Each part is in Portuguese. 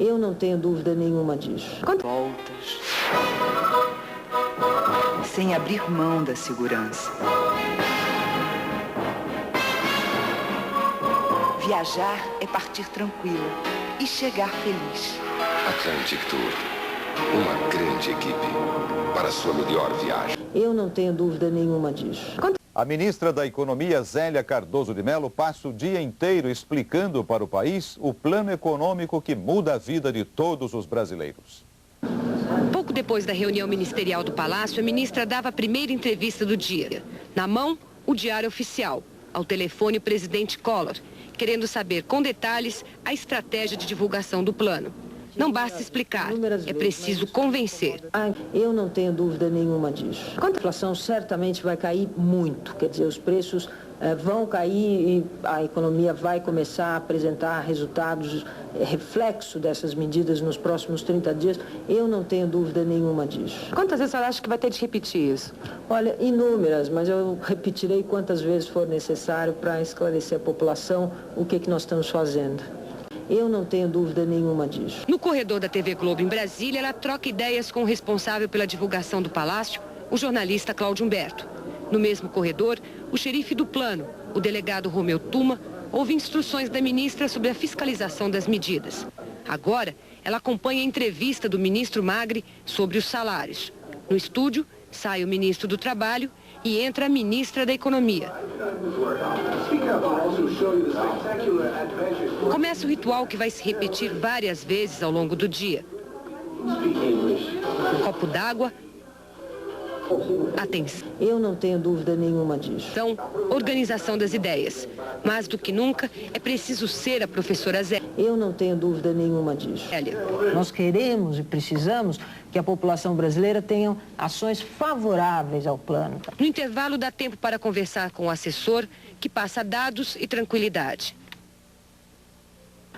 Eu não tenho dúvida nenhuma disso. Voltas, sem abrir mão da segurança. Viajar é partir tranquila e chegar feliz. Atlantic Tour, uma grande equipe para a sua melhor viagem. Eu não tenho dúvida nenhuma disso. A ministra da Economia, Zélia Cardoso de Mello, passa o dia inteiro explicando para o país o plano econômico que muda a vida de todos os brasileiros. Pouco depois da reunião ministerial do Palácio, a ministra dava a primeira entrevista do dia. Na mão, o Diário Oficial. Ao telefone, o presidente Collor, querendo saber com detalhes a estratégia de divulgação do plano. Não basta explicar, é preciso convencer. Eu não tenho dúvida nenhuma disso. A inflação certamente vai cair muito, quer dizer, os preços vão cair e a economia vai começar a apresentar resultados, reflexo dessas medidas nos próximos 30 dias. Eu não tenho dúvida nenhuma disso. Quantas vezes a senhora acha que vai ter de repetir isso? Olha, inúmeras, mas eu repetirei quantas vezes for necessário para esclarecer a população o que nós estamos fazendo. Eu não tenho dúvida nenhuma disso. No corredor da TV Globo em Brasília, ela troca ideias com o responsável pela divulgação do Palácio, o jornalista Cláudio Humberto. No mesmo corredor, o xerife do plano, o delegado Romeu Tuma, ouve instruções da ministra sobre a fiscalização das medidas. Agora, ela acompanha a entrevista do ministro Magri sobre os salários. No estúdio, sai o ministro do Trabalho e entra a ministra da Economia. Começa o ritual que vai se repetir várias vezes ao longo do dia. Um copo d'água. Atenção. Eu não tenho dúvida nenhuma disso. Então, organização das ideias. Mais do que nunca, é preciso ser a professora Zélia. Eu não tenho dúvida nenhuma disso. Nós queremos e precisamos que a população brasileira tenha ações favoráveis ao plano. No intervalo, dá tempo para conversar com o assessor, que passa dados e tranquilidade.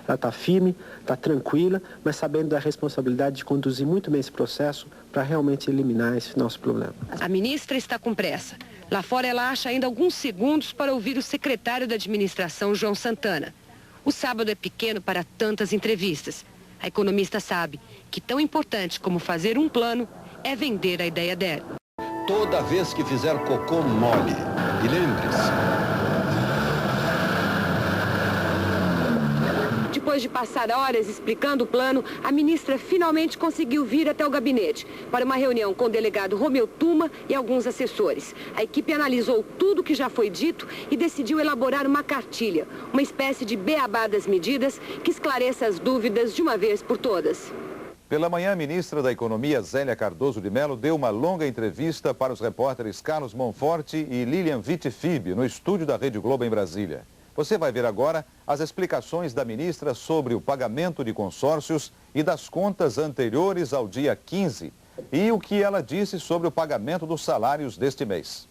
Ela está firme, está tranquila, mas sabendo da responsabilidade de conduzir muito bem esse processo para realmente eliminar esse nosso problema. A ministra está com pressa. Lá fora ela acha ainda alguns segundos para ouvir o secretário da administração, João Santana. O sábado é pequeno para tantas entrevistas. A economista sabe que tão importante como fazer um plano é vender a ideia dela. Toda vez que fizer cocô mole, e lembre-se, depois de passar horas explicando o plano, a ministra finalmente conseguiu vir até o gabinete para uma reunião com o delegado Romeu Tuma e alguns assessores. A equipe analisou tudo o que já foi dito e decidiu elaborar uma cartilha, uma espécie de beabá das medidas que esclareça as dúvidas de uma vez por todas. Pela manhã, a ministra da Economia, Zélia Cardoso de Mello, deu uma longa entrevista para os repórteres Carlos Monforte e Lilian Vitifib, no estúdio da Rede Globo em Brasília. Você vai ver agora as explicações da ministra sobre o pagamento de consórcios e das contas anteriores ao dia 15 e o que ela disse sobre o pagamento dos salários deste mês.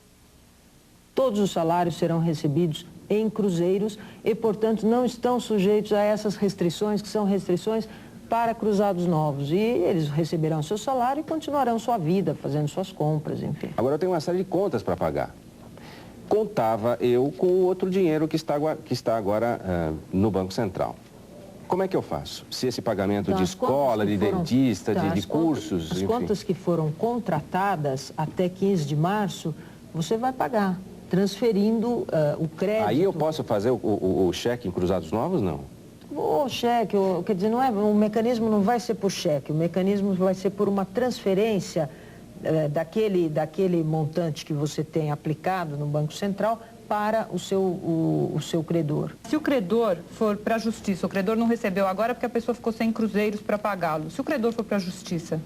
Todos os salários serão recebidos em cruzeiros e, portanto, não estão sujeitos a essas restrições, que são restrições para cruzados novos. E eles receberão seu salário e continuarão sua vida, fazendo suas compras, enfim. Agora eu tenho uma série de contas para pagar. Contava eu com o outro dinheiro que está agora no Banco Central. Como é que eu faço? Se esse pagamento então, de escola, de dentista, de cursos, as enfim. contas que foram contratadas até 15 de março, você vai pagar, transferindo o crédito. Aí eu posso fazer o cheque em cruzados novos, não? O cheque, quer dizer, o mecanismo não vai ser por cheque, o mecanismo vai ser por uma transferência daquele montante que você tem aplicado no Banco Central para o seu credor. Se o credor for para a justiça, o credor não recebeu agora porque a pessoa ficou sem cruzeiros para pagá-lo. Se o credor for para a justiça?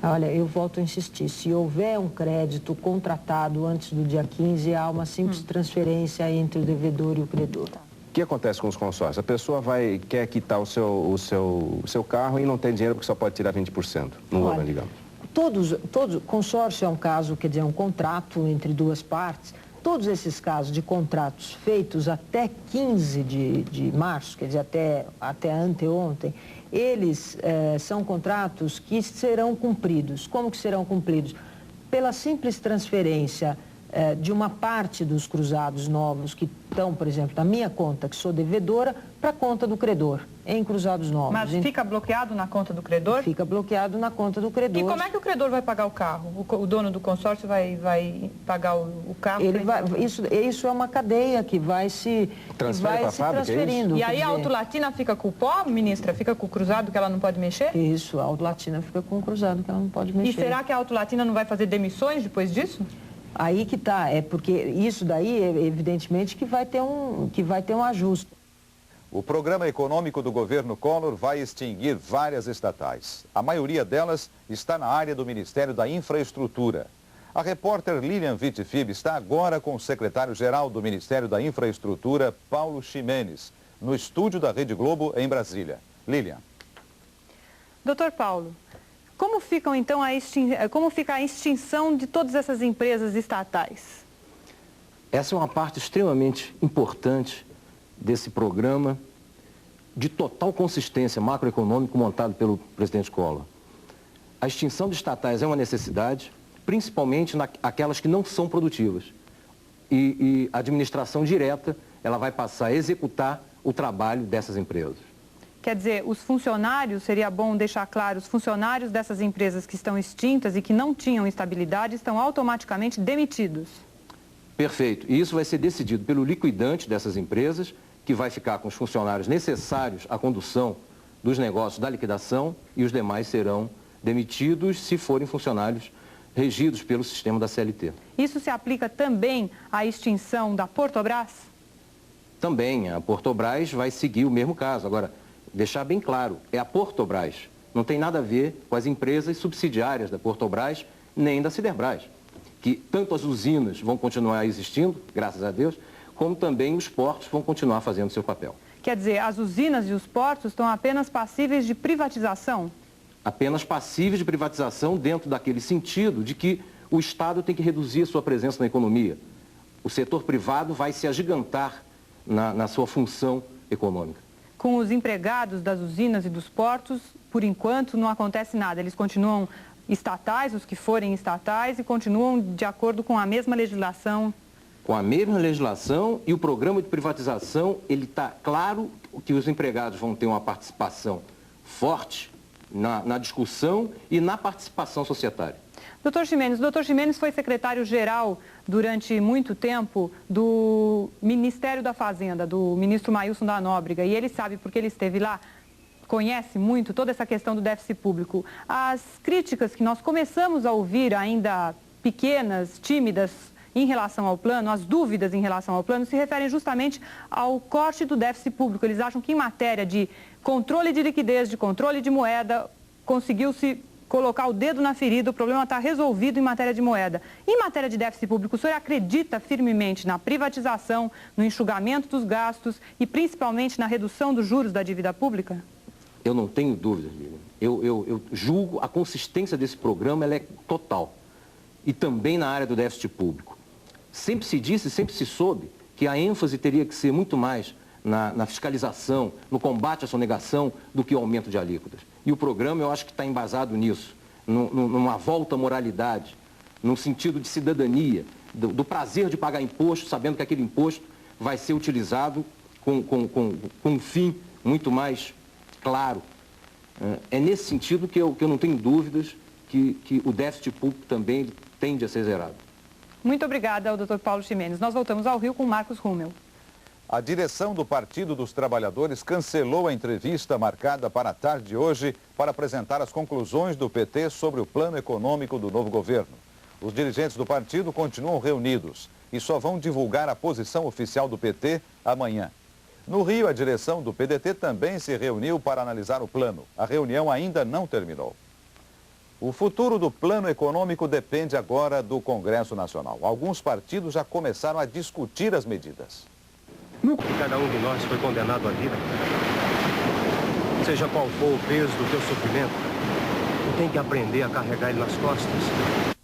Olha, eu volto a insistir, se houver um crédito contratado antes do dia 15, há uma simples transferência entre o devedor e o credor. O que acontece com os consórcios? A pessoa quer quitar o seu carro e não tem dinheiro porque só pode tirar 20% no governo, digamos. Consórcio é um caso, quer dizer, um contrato entre duas partes. Todos esses casos de contratos feitos até 15 de março, quer dizer, até anteontem, eles são contratos que serão cumpridos. Como que serão cumpridos? Pela simples transferência de uma parte dos cruzados novos que estão, por exemplo, na minha conta, que sou devedora, para a conta do credor, em cruzados novos. Mas fica bloqueado na conta do credor? Fica bloqueado na conta do credor. E como é que o credor vai pagar o carro? O dono do consórcio vai pagar o carro? Isso é uma cadeia que vai se transferindo. E aí a Auto Latina fica com o pó, ministra? Fica com o cruzado que ela não pode mexer? Isso, a Auto Latina fica com o cruzado que ela não pode mexer. E será que a Auto Latina não vai fazer demissões depois disso? Aí que está, porque isso daí, evidentemente, que vai ter um ajuste. O programa econômico do governo Collor vai extinguir várias estatais. A maioria delas está na área do Ministério da Infraestrutura. A repórter Lilian Vitifib está agora com o secretário-geral do Ministério da Infraestrutura, Paulo Ximenes, no estúdio da Rede Globo, em Brasília. Lilian. Doutor Paulo, como fica a extinção de todas essas empresas estatais? Essa é uma parte extremamente importante desse programa de total consistência macroeconômica montado pelo presidente Collor. A extinção de estatais é uma necessidade, principalmente aquelas que não são produtivas. E a administração direta, ela vai passar a executar o trabalho dessas empresas. Quer dizer, os funcionários, seria bom deixar claro, os funcionários dessas empresas que estão extintas e que não tinham estabilidade estão automaticamente demitidos. Perfeito. E isso vai ser decidido pelo liquidante dessas empresas, que vai ficar com os funcionários necessários à condução dos negócios da liquidação, e os demais serão demitidos se forem funcionários regidos pelo sistema da CLT. Isso se aplica também à extinção da Portobras? Também. A Portobras vai seguir o mesmo caso. Agora, deixar bem claro, é a Portobras. Não tem nada a ver com as empresas subsidiárias da Portobras, nem da Siderbras, que tanto as usinas vão continuar existindo, graças a Deus, como também os portos vão continuar fazendo seu papel. Quer dizer, as usinas e os portos estão apenas passíveis de privatização? Apenas passíveis de privatização dentro daquele sentido de que o Estado tem que reduzir a sua presença na economia. O setor privado vai se agigantar na sua função econômica. Com os empregados das usinas e dos portos, por enquanto não acontece nada. Eles continuam estatais, os que forem estatais, e continuam de acordo com a mesma legislação. Com a mesma legislação, e o programa de privatização, ele está claro que os empregados vão ter uma participação forte na discussão e na participação societária. Doutor Ximenes foi secretário-geral durante muito tempo do Ministério da Fazenda, do ministro Maílson da Nóbrega, e ele sabe, porque ele esteve lá, conhece muito toda essa questão do déficit público. As críticas que nós começamos a ouvir, ainda pequenas, tímidas, em relação ao plano, as dúvidas em relação ao plano, se referem justamente ao corte do déficit público. Eles acham que em matéria de controle de liquidez, de controle de moeda, conseguiu-se colocar o dedo na ferida, o problema está resolvido em matéria de moeda. Em matéria de déficit público, o senhor acredita firmemente na privatização, no enxugamento dos gastos e principalmente na redução dos juros da dívida pública? Eu não tenho dúvidas, Lilian. Eu julgo a consistência desse programa, ela é total. E também na área do déficit público. Sempre se disse, sempre se soube que a ênfase teria que ser muito mais na fiscalização, no combate à sonegação, do que o aumento de alíquotas. E o programa, eu acho que está embasado nisso, numa volta à moralidade, num sentido de cidadania, do prazer de pagar imposto, sabendo que aquele imposto vai ser utilizado com um fim muito mais claro. É nesse sentido que eu não tenho dúvidas que o déficit público também tende a ser zerado. Muito obrigada ao Dr. Paulo Ximenes. Nós voltamos ao Rio com Marcos Rummel. A direção do Partido dos Trabalhadores cancelou a entrevista marcada para a tarde de hoje para apresentar as conclusões do PT sobre o plano econômico do novo governo. Os dirigentes do partido continuam reunidos e só vão divulgar a posição oficial do PT amanhã. No Rio, a direção do PDT também se reuniu para analisar o plano. A reunião ainda não terminou. O futuro do plano econômico depende agora do Congresso Nacional. Alguns partidos já começaram a discutir as medidas. Cada um de nós foi condenado à vida. Seja qual for o peso do teu sofrimento, tu tem que aprender a carregar ele nas costas.